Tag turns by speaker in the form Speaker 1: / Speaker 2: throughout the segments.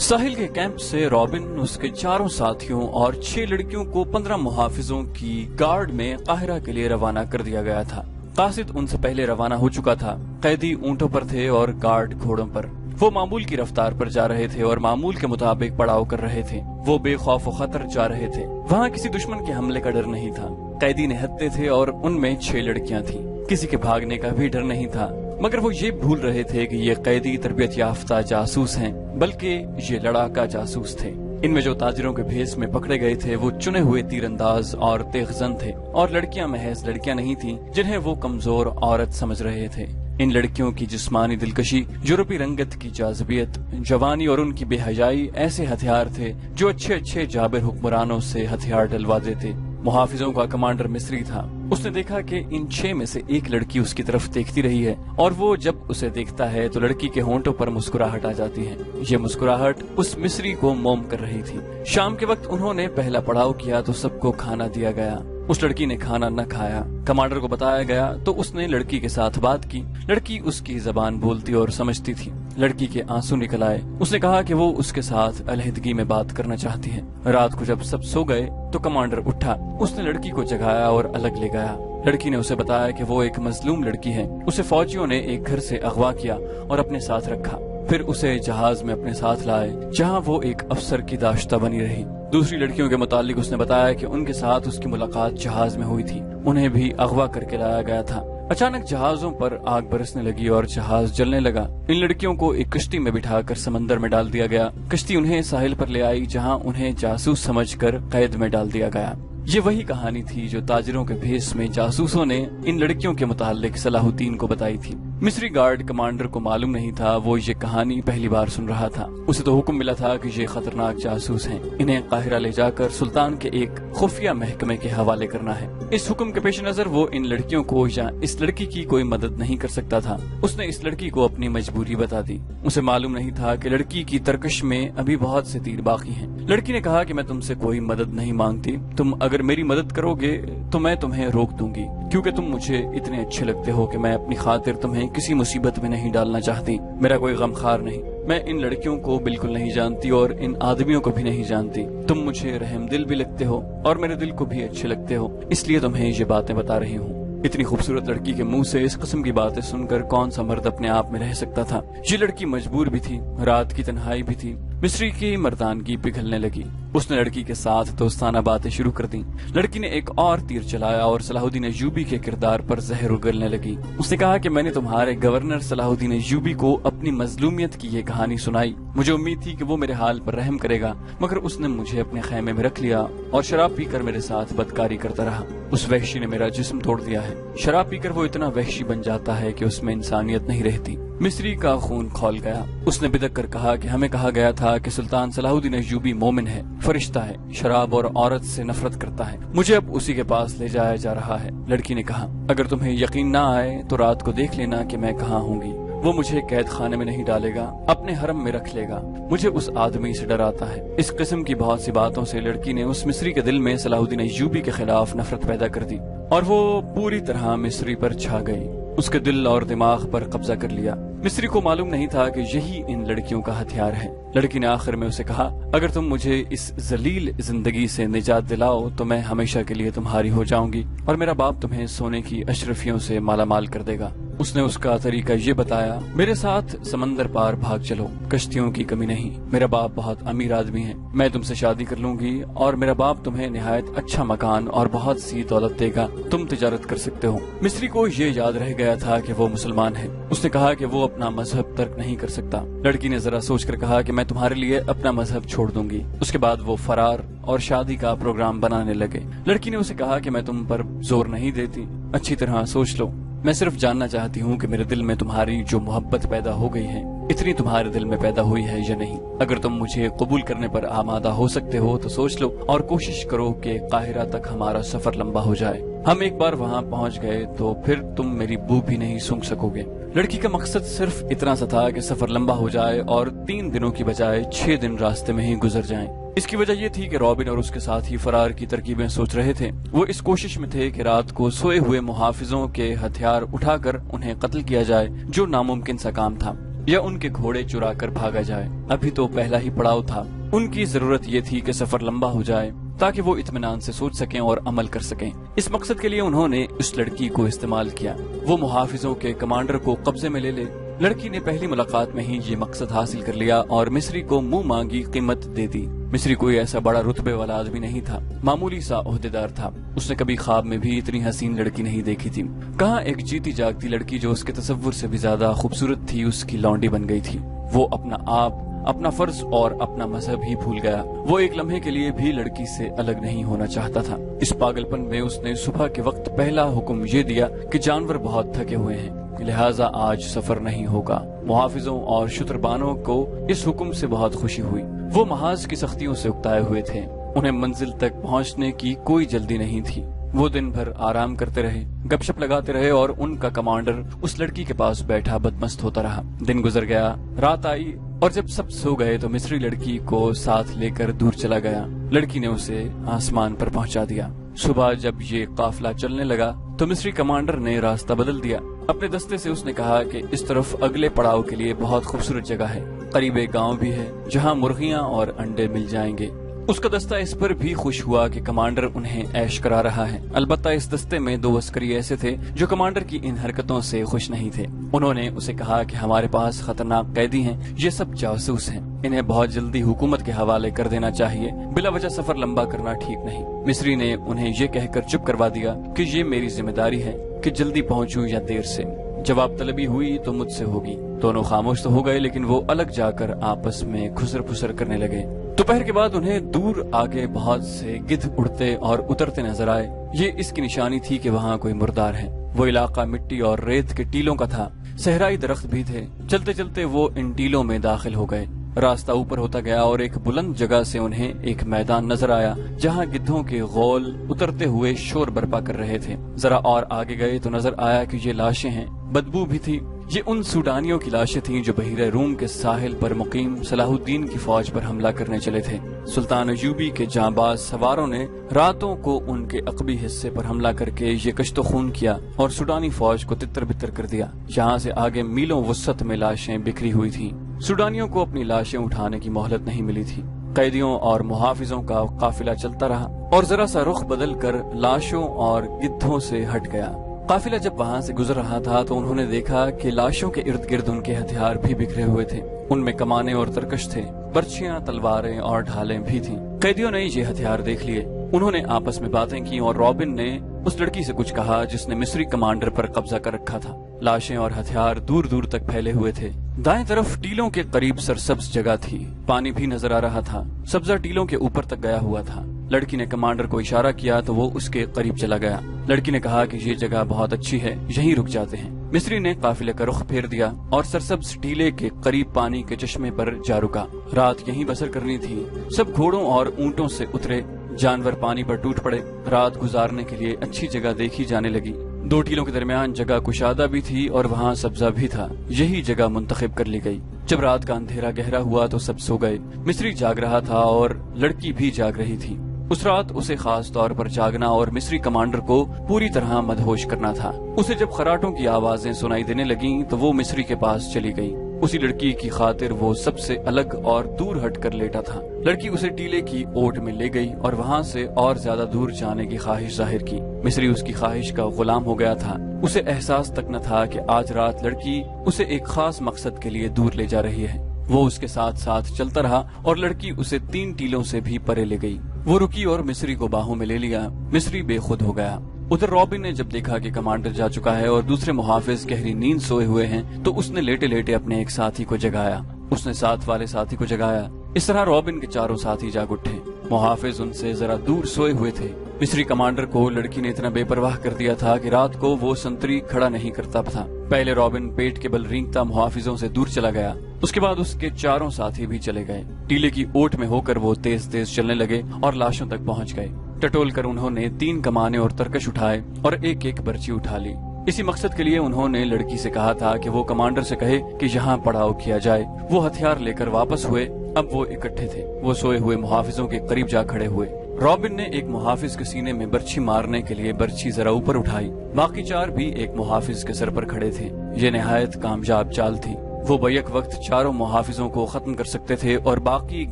Speaker 1: साहिल के कैंप से रॉबिन, उसके 4 साथियों और 6 लड़कियों को 15 मुहाफिजों की गार्ड में काहिरा के लिए रवाना कर दिया गया था। कासिद उनसे पहले रवाना हो चुका था। कैदी ऊंटों पर थे और गार्ड घोड़ों पर। वो मामूल की रफ्तार पर जा रहे थे और मामूल के मुताबिक पड़ाव कर रहे थे। वो बेखौफ व खतर जा रहे थे। वहाँ किसी दुश्मन के हमले का डर नहीं था। कैदी निहत्ते थे और उनमें 6 लड़कियां थीं। किसी के भागने का भी डर नहीं था, मगर वो ये भूल रहे थे कि ये कैदी तरबियत याफ्ता जासूस हैं, बल्कि ये लड़ाका जासूस थे। इनमें जो ताजिरों के भेस में पकड़े गए थे वो चुने हुए तीरंदाज और तेगजन थे, और लड़कियां महज लड़कियां नहीं थीं जिन्हें वो कमजोर औरत समझ रहे थे। इन लड़कियों की जिस्मानी दिलकशी, यूरोपी रंगत की जाज़बियत, जवानी और उनकी बेहयाई ऐसे हथियार थे जो अच्छे अच्छे जाबिर हुक्मरानों से हथियार डलवा देते। मुहाफिजों का कमांडर मिस्री था। उसने देखा कि इन 6 में से एक लड़की उसकी तरफ देखती रही है, और वो जब उसे देखता है तो लड़की के होंठों पर मुस्कुराहट आ जाती है। ये मुस्कुराहट उस मिस्री को मोम कर रही थी। शाम के वक्त उन्होंने पहला पड़ाव किया तो सबको खाना दिया गया। उस लड़की ने खाना न खाया। कमांडर को बताया गया तो उसने लड़की के साथ बात की। लड़की उसकी जबान बोलती और समझती थी। लड़की के आंसू निकल आए। उसने कहा कि वो उसके साथ अलहदगी में बात करना चाहती है। रात को जब सब सो गए तो कमांडर उठा। उसने लड़की को जगाया और अलग ले गया। लड़की ने उसे बताया कि वो एक मजलूम लड़की है। उसे फौजियों ने एक घर से अगवा किया और अपने साथ रखा। फिर उसे जहाज में अपने साथ लाए, जहां वो एक अफसर की दाश्ता बनी रही। दूसरी लड़कियों के मुतालिक उसने बताया कि उनके साथ उसकी मुलाकात जहाज में हुई थी। उन्हें भी अगवा करके लाया गया था। अचानक जहाजों पर आग बरसने लगी और जहाज जलने लगा। इन लड़कियों को एक कश्ती में बिठाकर समंदर में डाल दिया गया। कश्ती उन्हें साहिल पर ले आई, जहां उन्हें जासूस समझकर कैद में डाल दिया गया। ये वही कहानी थी जो ताजिरों के भेस में जासूसों ने इन लड़कियों के मुतालिक सलाहुद्दीन को बताई थी। मिस्री गार्ड कमांडर को मालूम नहीं था, वो ये कहानी पहली बार सुन रहा था। उसे तो हुक्म मिला था कि ये खतरनाक जासूस हैं, इन्हें काहिरा ले जाकर सुल्तान के एक खुफिया महकमे के हवाले करना है। इस हुक्म के पेश नजर वो इन लड़कियों को या इस लड़की की कोई मदद नहीं कर सकता था। उसने इस लड़की को अपनी मजबूरी बता दी। उसे मालूम नहीं था कि लड़की की तरकश में अभी बहुत से तीर बाकी हैं। लड़की ने कहा कि मैं तुमसे कोई मदद नहीं मांगती, तुम अगर मेरी मदद करोगे तो मैं तुम्हें रोक दूंगी, क्योंकि तुम मुझे इतने अच्छे लगते हो कि मैं अपनी खातिर तुम्हें किसी मुसीबत में नहीं डालना चाहती। मेरा कोई गमखार नहीं। मैं इन लड़कियों को बिल्कुल नहीं जानती और इन आदमियों को भी नहीं जानती। तुम मुझे रहमदिल भी लगते हो और मेरे दिल को भी अच्छे लगते हो, इसलिए तुम्हें ये बातें बता रही हूँ। इतनी खूबसूरत लड़की के मुंह से इस किस्म की बातें सुनकर कौन सा मर्द अपने आप में रह सकता था। ये लड़की मजबूर भी थी, रात की तन्हाई भी थी। मिस्री की मर्दानगी पिघलने लगी। उसने लड़की के साथ दोस्ताना बातें शुरू कर दी। लड़की ने एक और तीर चलाया और सलाहुद्दीन अय्यूबी के किरदार पर जहर उगलने लगी। उसने कहा कि मैंने तुम्हारे गवर्नर सलाहुद्दीन अय्यूबी को अपनी मजलूमियत की ये कहानी सुनाई। मुझे उम्मीद थी कि वो मेरे हाल पर रहम करेगा, मगर उसने मुझे अपने खैमे में रख लिया और शराब पीकर मेरे साथ बदकारी करता रहा। उस वहशी ने मेरा जिस्म तोड़ दिया है। शराब पीकर वो इतना वहशी बन जाता है कि उसमें इंसानियत नहीं रहती। मिस्री का खून खौल गया। उसने बिदक कर कहा कि हमें कहा गया था कि सुल्तान सलाहुद्दीन अय्यूबी मोमिन है, फरिश्ता है, शराब और औरत से नफरत करता है। मुझे अब उसी के पास ले जाया जा रहा है। लड़की ने कहा, अगर तुम्हें यकीन ना आए तो रात को देख लेना कि मैं कहाँ होंगी। वो मुझे कैद खाने में नहीं डालेगा, अपने हरम में रख लेगा। मुझे उस आदमी से डर आता है। इस किस्म की बहुत सी बातों से लड़की ने उस मिस्री के दिल में सलाहुद्दीन अय्यूबी के खिलाफ नफरत पैदा कर दी और वो पूरी तरह मिस्री पर छा गई। उसके दिल और दिमाग पर कब्जा कर लिया। मिस्री को मालूम नहीं था कि यही इन लड़कियों का हथियार है। लड़की ने आखिर में उसे कहा, अगर तुम मुझे इस जलील जिंदगी से निजात दिलाओ तो मैं हमेशा के लिए तुम्हारी हो जाऊंगी और मेरा बाप तुम्हें सोने की अशरफियों से मालामाल कर देगा। उसने उसका तरीका ये बताया, मेरे साथ समंदर पार भाग चलो, कश्तियों की कमी नहीं। मेरा बाप बहुत अमीर आदमी है। मैं तुमसे शादी कर लूंगी और मेरा बाप तुम्हें निहायत अच्छा मकान और बहुत सी दौलत देगा। तुम तिजारत कर सकते हो। मिस्री को ये याद रह गया था कि वो मुसलमान है। उसने कहा कि वो अपना मजहब तर्क नहीं कर सकता। लड़की ने जरा सोचकर कहा कि मैं तुम्हारे लिए अपना मजहब छोड़ दूंगी। उसके बाद वो फरार और शादी का प्रोग्राम बनाने लगे। लड़की ने उसे कहा कि मैं तुम पर जोर नहीं देती, अच्छी तरह सोच लो। मैं सिर्फ जानना चाहती हूँ कि मेरे दिल में तुम्हारी जो मोहब्बत पैदा हो गई है, इतनी तुम्हारे दिल में पैदा हुई है या नहीं। अगर तुम मुझे कबूल करने पर आमादा हो सकते हो तो सोच लो और कोशिश करो कि काहिरा तक हमारा सफर लंबा हो जाए। हम एक बार वहाँ पहुँच गए तो फिर तुम मेरी बू भी नहीं सूंघ सकोगे। लड़की का मकसद सिर्फ इतना सा था कि सफर लंबा हो जाए और 3 दिनों की बजाय 6 दिन रास्ते में ही गुजर जाएं। इसकी वजह ये थी कि रॉबिन और उसके साथ ही फरार की तरकीबें सोच रहे थे। वो इस कोशिश में थे कि रात को सोए हुए मुहाफिजों के हथियार उठाकर उन्हें कत्ल किया जाए, जो नामुमकिन सा काम था। या उनके घोड़े चुरा कर भागा जाए। अभी तो पहला ही पड़ाव था। उनकी जरूरत ये थी कि सफर लंबा हो जाए ताकि वो इत्मीनान से सोच सकें और अमल कर सकें। इस मकसद के लिए उन्होंने उस लड़की को इस्तेमाल किया, वो मुहाफिजों के कमांडर को कब्जे में ले ले। लड़की ने पहली मुलाकात में ही ये मकसद हासिल कर लिया और मिस्री को मुंह मांगी कीमत दे दी। मिस्री कोई ऐसा बड़ा रुतबे वाला आदमी नहीं था, मामूली सा ओहदेदार था। उसने कभी ख्वाब में भी इतनी हसीन लड़की नहीं देखी थी। कहाँ एक जीती जागती लड़की जो उसके तसव्वुर से भी ज्यादा खूबसूरत थी उसकी लौंडी बन गई थी। वो अपना आप, अपना फर्ज और अपना मजहब ही भूल गया। वो एक लम्हे के लिए भी लड़की से अलग नहीं होना चाहता था। इस पागलपन में उसने सुबह के वक्त पहला हुक्म ये दिया कि जानवर बहुत थके हुए हैं, लिहाजा आज सफर नहीं होगा। मुहाफिजों और शुतरबानों को इस हुक्म से बहुत खुशी हुई। वो महाज की सख्तियों से उकताए हुए थे। उन्हें मंजिल तक पहुंचने की कोई जल्दी नहीं थी। वो दिन भर आराम करते रहे, गपशप लगाते रहे और उनका कमांडर उस लड़की के पास बैठा बदमस्त होता रहा। दिन गुजर गया, रात आई और जब सब सो गए तो मिस्री लड़की को साथ लेकर दूर चला गया। लड़की ने उसे आसमान पर पहुंचा दिया। सुबह जब ये काफिला चलने लगा तो मिस्री कमांडर ने रास्ता बदल दिया। अपने दस्ते से उसने कहा कि इस तरफ अगले पड़ाव के लिए बहुत खूबसूरत जगह है, करीब एक गाँव भी है जहाँ मुर्गियाँ और अंडे मिल जाएंगे। उसका दस्ता इस पर भी खुश हुआ कि कमांडर उन्हें ऐश करा रहा है। अलबत्ता इस दस्ते में 2 अस्करी ऐसे थे जो कमांडर की इन हरकतों से खुश नहीं थे। उन्होंने उसे कहा कि हमारे पास खतरनाक कैदी हैं, ये सब जासूस हैं, इन्हें बहुत जल्दी हुकूमत के हवाले कर देना चाहिए, बिला वजह सफर लंबा करना ठीक नहीं। मिस्री ने उन्हें ये कहकर चुप करवा दिया कि ये मेरी जिम्मेदारी है कि जल्दी पहुंचूं या देर से। जवाब तलबी हुई तो मुझसे होगी। दोनों खामोश तो हो गए लेकिन वो अलग जाकर आपस में खुसर फुसर करने लगे। दोपहर के बाद उन्हें दूर आगे बहुत से गिद्ध उड़ते और उतरते नजर आए। ये इसकी निशानी थी कि वहाँ कोई मुर्दार है। वो इलाका मिट्टी और रेत के टीलों का था। सहराई दरख्त भी थे। चलते चलते वो इन टीलों में दाखिल हो गए। रास्ता ऊपर होता गया और एक बुलंद जगह से उन्हें एक मैदान नजर आया जहाँ गिद्धों के गौल उतरते हुए शोर बर्पा कर रहे थे। जरा और आगे गए तो नजर आया कि ये लाशें हैं। बदबू भी थी। ये उन सूडानियों की लाशें थीं जो बहीरे रूम के साहिल पर मुकीम सलाहुद्दीन की फौज पर हमला करने चले थे। सुल्तान अयूबी के जांबाज सवारों ने रातों को उनके अकबी हिस्से पर हमला करके ये कश्तो खून किया और सूडानी फौज को तितर बितर कर दिया। यहाँ से आगे मीलों वुसअत में लाशें बिखरी हुई थीं। सूडानियों को अपनी लाशें उठाने की मोहलत नहीं मिली थी। कैदियों और मुहाफिजों का काफिला चलता रहा और जरा सा रुख बदल कर लाशों और गिद्धों से हट गया। काफिला जब वहाँ से गुजर रहा था तो उन्होंने देखा कि लाशों के इर्द गिर्द उनके हथियार भी बिखरे हुए थे। उनमें कमाने और तरकश थे, बर्छियां, तलवारें और ढालें भी थीं। कैदियों ने ये हथियार देख लिए। उन्होंने आपस में बातें की और रॉबिन ने उस लड़की से कुछ कहा जिसने मिस्री कमांडर पर कब्जा कर रखा था। लाशें और हथियार दूर दूर तक फैले हुए थे। दाएं तरफ टीलों के करीब सरसब्ज जगह थी। पानी भी नजर आ रहा था। सब्जा टीलों के ऊपर तक गया हुआ था। लड़की ने कमांडर को इशारा किया तो वो उसके करीब चला गया। लड़की ने कहा कि ये जगह बहुत अच्छी है, यहीं रुक जाते हैं। मिस्री ने काफिले का रुख फेर दिया और सरसब्ज टीले के करीब पानी के चश्मे पर जा रुका। रात यहीं बसर करनी थी। सब घोड़ों और ऊंटों से उतरे। जानवर पानी पर टूट पड़े। रात गुजारने के लिए अच्छी जगह देखी जाने लगी। 2 टीलों के दरमियान जगह कुशादा भी थी और वहाँ सब्जा भी था। यही जगह मुंतखब कर ली गई। जब रात का अंधेरा गहरा हुआ तो सब सो गए। मिस्री जाग रहा था और लड़की भी जाग रही थी। उस रात उसे खास तौर पर जागना और मिस्री कमांडर को पूरी तरह मदहोश करना था। उसे जब खराटों की आवाजें सुनाई देने लगीं तो वो मिस्री के पास चली गई। उसी लड़की की खातिर वो सबसे अलग और दूर हटकर लेटा था। लड़की उसे टीले की ओट में ले गई और वहाँ से और ज्यादा दूर जाने की ख्वाहिश जाहिर की। मिस्री उसकी ख्वाहिश का गुलाम हो गया था। उसे एहसास तक न था कि आज रात लड़की उसे एक खास मकसद के लिए दूर ले जा रही है। वो उसके साथ साथ चलता रहा और लड़की उसे 3 टीलों से भी परे ले गई। वो रुकी और मिस्री को बाहों में ले लिया। मिस्री बेखुद हो गया। उधर रॉबिन ने जब देखा कि कमांडर जा चुका है और दूसरे मुहाफिज गहरी नींद सोए हुए हैं तो उसने लेटे लेटे अपने एक साथी को जगाया। उसने साथ वाले साथी को जगाया। इस तरह रॉबिन के चारों साथी जाग उठे। मुहाफिज उनसे जरा दूर सोए हुए थे। मिस्री कमांडर को लड़की ने इतना बेपरवाह कर दिया था कि रात को वो संतरी खड़ा नहीं करता था। पहले रॉबिन पेट के बल रेंगता मुहाफिजों से दूर चला गया। उसके बाद उसके चारों साथी भी चले गए। टीले की ओट में होकर वो तेज तेज चलने लगे और लाशों तक पहुंच गए। टटोल कर उन्होंने 3 कमाने और तरकश उठाए और एक एक बर्ची उठा ली। इसी मकसद के लिए उन्होंने लड़की से कहा था कि वो कमांडर से कहे कि यहाँ पड़ाव किया जाए। वो हथियार लेकर वापस हुए। अब वो इकट्ठे थे। वो सोए हुए मुहाफिजों के करीब जा खड़े हुए। रॉबिन ने एक मुहाफिज के सीने में बर्छी मारने के लिए बर्छी जरा ऊपर उठाई। बाकी 4 भी एक मुहाफिज के सर पर खड़े थे। ये निहायत कामयाब चाल थी। वो बैक वक्त 4 मुहाफिजों को खत्म कर सकते थे और बाकी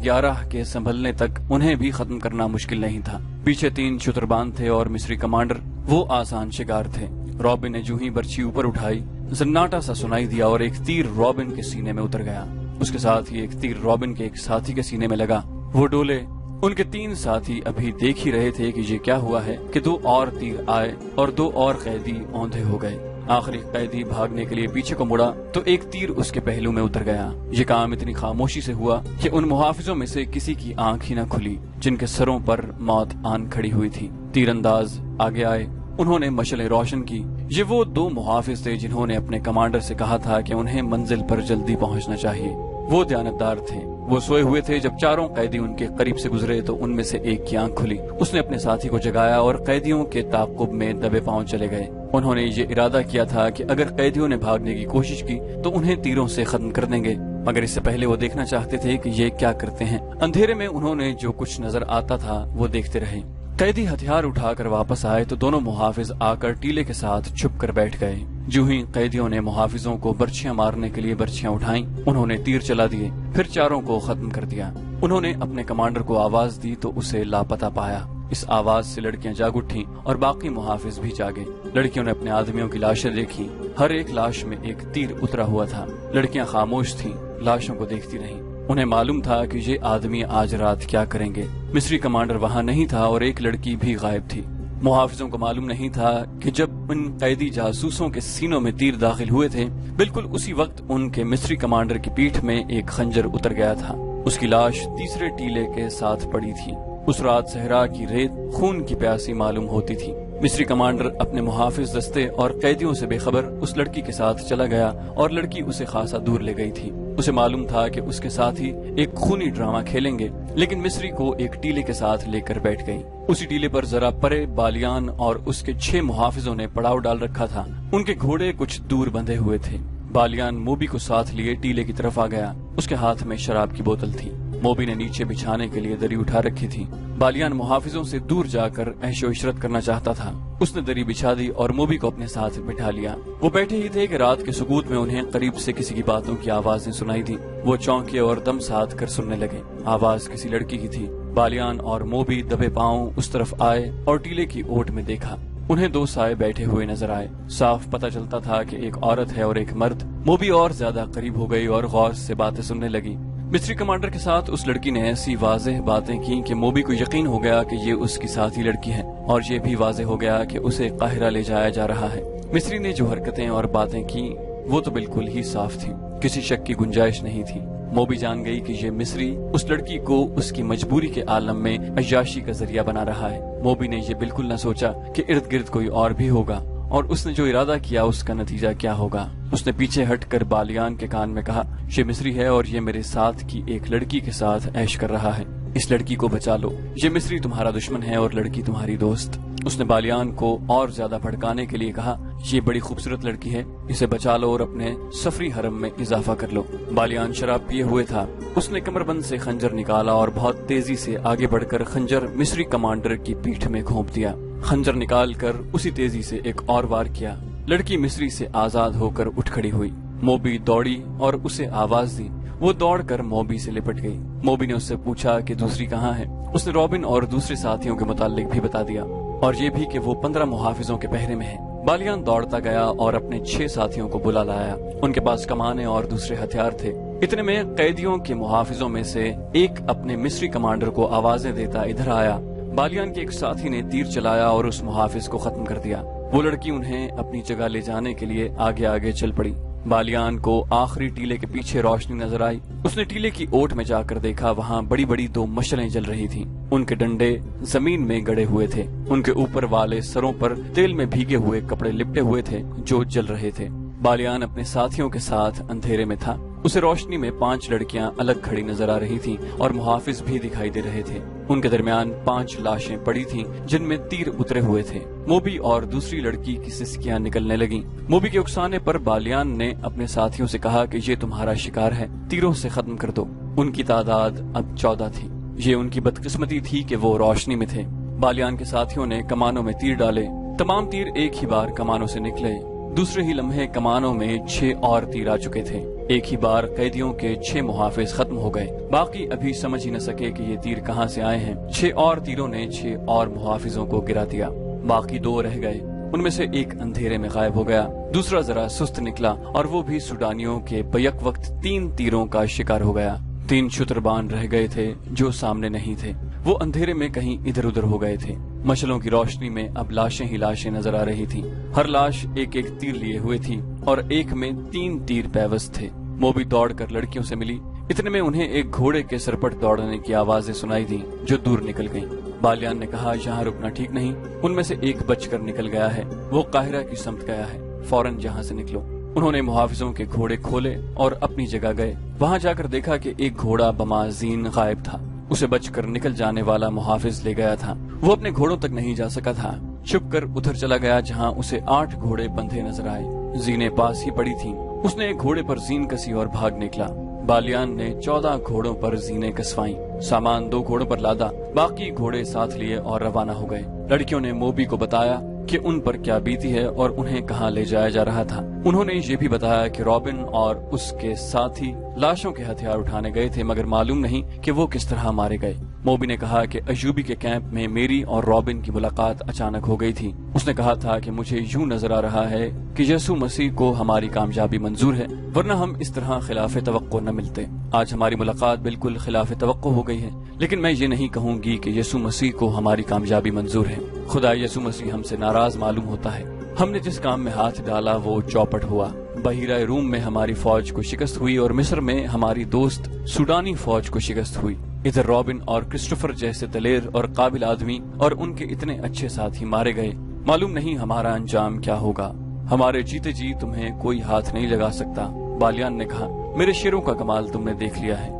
Speaker 1: 11 के संभलने तक उन्हें भी खत्म करना मुश्किल नहीं था। पीछे 3 शुतरबान थे और मिस्री कमांडर वो आसान शिकार थे। रॉबिन ने जूं ही बर्छी ऊपर उठाई, सन्नाटा सा सुनाई दिया और एक तीर रॉबिन के सीने में उतर गया। उसके साथ ही एक तीर रॉबिन के एक साथी के सीने में लगा। वो डोले। उनके 3 साथी अभी देख ही रहे थे कि ये क्या हुआ है कि 2 और तीर आए और 2 और कैदी औंधे हो गए। आखिरी कैदी भागने के लिए पीछे को मुड़ा तो एक तीर उसके पहलू में उतर गया। ये काम इतनी खामोशी से हुआ कि उन मुहाफिजों में से किसी की आंख ही न खुली, जिनके सरों पर मौत आन खड़ी हुई थी। तीरंदाज आगे आए, उन्होंने मशलें रोशन की। ये वो 2 मुहाफिज थे जिन्होंने अपने कमांडर से कहा था कि उन्हें मंजिल पर जल्दी पहुंचना चाहिए। वो दयानतदार थे। वो सोए हुए थे। जब 4 कैदी उनके करीब से गुजरे तो उनमें से एक की आंख खुली। उसने अपने साथी को जगाया और कैदियों के ताक़ुब में दबे पांव चले गए। उन्होंने ये इरादा किया था कि अगर कैदियों ने भागने की कोशिश की तो उन्हें तीरों से खत्म कर देंगे, मगर इससे पहले वो देखना चाहते थे कि ये क्या करते हैं। अंधेरे में उन्होंने जो कुछ नजर आता था वो देखते रहे। कैदी हथियार उठाकर वापस आए तो दोनों मुहाफिज आकर टीले के साथ छुप कर बैठ गए। जूं ही कैदियों ने मुहाफिजों को बर्छियां मारने के लिए बर्छियां उठाईं, उन्होंने तीर चला दिए, फिर 4 को खत्म कर दिया। उन्होंने अपने कमांडर को आवाज दी तो उसे लापता पाया। इस आवाज से लड़कियां जाग उठी और बाकी मुहाफिज भी जागे। लड़कियों ने अपने आदमियों की लाशें देखी। हर एक लाश में एक तीर उतरा हुआ था। लड़कियां खामोश थीं, लाशों को देखती रहीं। उन्हें मालूम था कि ये आदमी आज रात क्या करेंगे। मिस्री कमांडर वहाँ नहीं था और एक लड़की भी गायब थी। मुहाफिजों को मालूम नहीं था कि जब उन कैदी जासूसों के सीनों में तीर दाखिल हुए थे, बिल्कुल उसी वक्त उनके मिस्री कमांडर की पीठ में एक खंजर उतर गया था। उसकी लाश तीसरे टीले के साथ पड़ी थी। उस रात सहरा की रेत खून की प्यासी मालूम होती थी। मिस्री कमांडर अपने मुहाफिज दस्ते और कैदियों से बेखबर उस लड़की के साथ चला गया और लड़की उसे खासा दूर ले गई थी। उसे मालूम था कि उसके साथ ही एक खूनी ड्रामा खेलेंगे, लेकिन मिस्री को एक टीले के साथ लेकर बैठ गई। उसी टीले पर जरा परे बालियान और उसके 6 मुहाफिजों ने पड़ाव डाल रखा था। उनके घोड़े कुछ दूर बंधे हुए थे। बालियान मोबी को साथ लिए टीले की तरफ आ गया। उसके हाथ में शराब की बोतल थी। मोबी ने नीचे बिछाने के लिए दरी उठा रखी थी। बालियान मुहाफिजों से दूर जाकर ऐशो इशरत करना चाहता था। उसने दरी बिछा दी और मोबी को अपने साथ बिठा लिया। वो बैठे ही थे कि रात के सुकूत में उन्हें करीब से किसी की बातों की आवाजें सुनाई दी। वो चौंके और दम साध कर सुनने लगे। आवाज किसी लड़की की थी। बालियान और मोबी दबे पांव उस तरफ आए और टीले की ओट में देखा। उन्हें 2 साए बैठे हुए नजर आए। साफ पता चलता था कि एक औरत है और एक मर्द। मोबी और ज्यादा करीब हो गई और गौर से बातें सुनने लगी। मिस्री कमांडर के साथ उस लड़की ने ऐसी वाज़ेह बातें की कि मोबी को यकीन हो गया कि ये उसकी साथी लड़की है, और ये भी वाज़ेह हो गया कि उसे काहिरा ले जाया जा रहा है। मिस्री ने जो हरकतें और बातें की वो तो बिल्कुल ही साफ थी, किसी शक की गुंजाइश नहीं थी। मोबी जान गई कि ये मिस्री उस लड़की को उसकी मजबूरी के आलम में अय्याशी का जरिया बना रहा है। मोबी ने ये बिल्कुल न सोचा कि इर्द गिर्द कोई और भी होगा और उसने जो इरादा किया उसका नतीजा क्या होगा। उसने पीछे हटकर बालियान के कान में कहा, ये मिस्री है और ये मेरे साथ की एक लड़की के साथ ऐश कर रहा है। इस लड़की को बचा लो। ये मिस्री तुम्हारा दुश्मन है और लड़की तुम्हारी दोस्त। उसने बालियान को और ज्यादा भड़काने के लिए कहा, ये बड़ी खूबसूरत लड़की है, इसे बचा लो और अपने सफरी हरम में इजाफा कर लो। बालियान शराब पिए हुए था। उसने कमरबंद से खंजर निकाला और बहुत तेजी से आगे बढ़कर खंजर मिस्री कमांडर की पीठ में घोंप दिया। खंजर निकालकर उसी तेजी से एक और वार किया। लड़की मिस्री से आजाद होकर उठ खड़ी हुई। मोबी दौड़ी और उसे आवाज दी। वो दौड़कर मोबी से लिपट गई। मोबी ने उससे पूछा कि दूसरी कहाँ है। उसने रॉबिन और दूसरे साथियों के मुतालिक भी बता दिया, और ये भी कि वो 15 मुहाफिजों के पहरे में है। बालियान दौड़ता गया और अपने 6 साथियों को बुला लाया। उनके पास कमाने और दूसरे हथियार थे। इतने में कैदियों के मुहाफिजों में से एक अपने मिस्री कमांडर को आवाजें देता इधर आया। बालियान के एक साथी ने तीर चलाया और उस मुहाफिज को खत्म कर दिया। वो लड़की उन्हें अपनी जगह ले जाने के लिए आगे आगे चल पड़ी। बालियान को आखिरी टीले के पीछे रोशनी नजर आई। उसने टीले की ओट में जाकर देखा, वहाँ बड़ी बड़ी 2 मशलें जल रही थीं। उनके डंडे जमीन में गड़े हुए थे। उनके ऊपर वाले सरों पर तेल में भीगे हुए कपड़े लिपटे हुए थे जो जल रहे थे। बालियान अपने साथियों के साथ अंधेरे में था। उसे रोशनी में 5 लड़कियां अलग खड़ी नजर आ रही थीं और मुहाफिज भी दिखाई दे रहे थे। उनके दरमियान 5 लाशें पड़ी थीं जिनमें तीर उतरे हुए थे। मोबी और दूसरी लड़की की सिसकियां निकलने लगीं। मोबी के उकसाने पर बालियान ने अपने साथियों से कहा कि ये तुम्हारा शिकार है, तीरों से खत्म कर दो। उनकी तादाद अब 14 थी। ये उनकी बदकिस्मती थी कि वो रोशनी में थे। बालियान के साथियों ने कमानों में तीर डाले। तमाम तीर एक ही बार कमानों से निकले। दूसरे ही लम्हे कमानों में 6 और तीर आ चुके थे। एक ही बार कैदियों के 6 मुहाफिज खत्म हो गए। बाकी अभी समझ ही न सके कि ये तीर कहां से आए हैं। 6 और तीरों ने 6 और मुहाफिजों को गिरा दिया। बाकी 2 रह गए। उनमें से एक अंधेरे में गायब हो गया, दूसरा जरा सुस्त निकला और वो भी सूडानियों के बैक वक्त 3 तीरों का शिकार हो गया। 3 शुतरबान रह गए थे जो सामने नहीं थे। वो अंधेरे में कहीं इधर उधर हो गए थे। मशलों की रोशनी में अब लाशें ही लाशें नजर आ रही थी। हर लाश एक एक तीर लिए हुए थी और एक में 3 तीर पैवस थे। मोबी दौड़कर लड़कियों से मिली। इतने में उन्हें एक घोड़े के सरपट दौड़ने की आवाजें सुनाई दी जो दूर निकल गईं। बालियान ने कहा, यहाँ रुकना ठीक नहीं। उनमें से एक बचकर निकल गया है, वो काहिरा की समत गया है, फौरन यहाँ से निकलो। उन्होंने मुहाफिजों के घोड़े खोले और अपनी जगह गए। वहाँ जाकर देखा कि एक घोड़ा बमाजीन गायब था। उसे बचकर निकल जाने वाला मुहाफिज ले गया था। वो अपने घोड़ों तक नहीं जा सका था। छुप कर उधर चला गया जहाँ उसे 8 घोड़े बंधे नजर आए। जीने पास ही पड़ी थीं। उसने एक घोड़े पर जीन कसी और भाग निकला। बालियान ने 14 घोड़ों पर जीने कसवाई। सामान 2 घोड़ों पर लादा, बाकी घोड़े साथ लिए और रवाना हो गए। लड़कियों ने मोबी को बताया कि उन पर क्या बीती है और उन्हें कहाँ ले जाया जा रहा था। उन्होंने ये भी बताया कि रॉबिन और उसके साथी लाशों के हथियार उठाने गए थे, मगर मालूम नहीं कि वो किस तरह मारे गए। मोबी ने कहा कि अयूबी के कैंप में मेरी और रॉबिन की मुलाकात अचानक हो गई थी। उसने कहा था कि मुझे यूं नजर आ रहा है कि यीशु मसीह को हमारी कामयाबी मंजूर है, वरना हम इस तरह खिलाफ तवक्को न मिलते। आज हमारी मुलाकात बिल्कुल खिलाफ तवक्को हो गई है, लेकिन मैं ये नहीं कहूंगी कि यीशु मसीह को हमारी कामयाबी मंजूर है। खुदा यीशु मसीह हमसे नाराज मालूम होता है। हमने जिस काम में हाथ डाला वो चौपट हुआ। बहिरा रूम में हमारी फौज को शिकस्त हुई और मिस्र में हमारी दोस्त सूडानी फौज को शिकस्त हुई। इधर रॉबिन और क्रिस्टोफर जैसे दलेर और काबिल आदमी और उनके इतने अच्छे साथी मारे गए। मालूम नहीं हमारा अंजाम क्या होगा। हमारे जीते जी तुम्हें कोई हाथ नहीं लगा सकता। बालियान ने कहा, मेरे शेरों का कमाल तुमने देख लिया है।